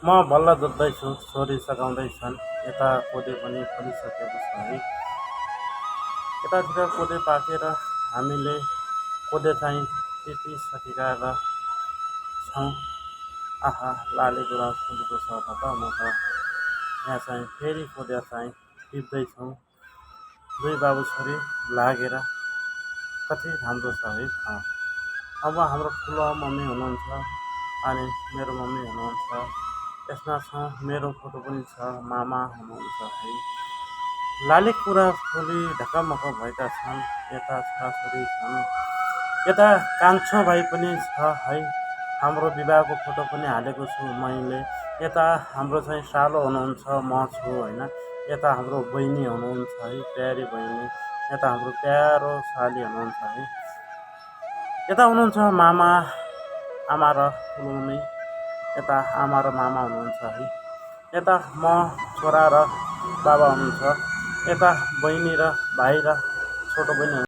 म बल्ल जोत्दैछु, छोरी सघाउँदैछन्। यता कोदे पनि फलिसकेको छ है। यतातिर कोदे पाकेर हामीले कोदे चाहिँ टिपिसकेका र छौँ। आहा, लाली गुराँस फुलेको छ त म त यहाँ चाहिँ फेरि कोदे चाहिँ टिप्दैछौँ। दुई बाबु छोरी लागेर कति राम्रो छ है ठाउँ। अब हाम्रो ठुलो मम्मी हुनुहुन्छ अनि मेरो मम्मी हुनुहुन्छ। यसमा छौँ, मेरो फोटो पनि छ, मामा हुनुहुन्छ है। लाली गुराँस फुली ढकमक भएका छन्। यता छोराछोरी छन्, यता कान्छो भाइ पनि छ है। हाम्रो विवाहको फोटो पनि हालेको छु मैले। यता हाम्रो चाहिँ सालो हुनुहुन्छ, म छु होइन। यता हाम्रो बहिनी हुनुहुन्छ है, प्यारी बहिनी। यता हाम्रो प्यारो साली हुनुहुन्छ है। यता हुनुहुन्छ मामा, आमा र ठुलो मम्मी। यता आमा र मामा हुनुहुन्छ है। यता म, छोरा र बाबा हुनुहुन्छ। यता बहिनी र भाइ र छोटो बहिनी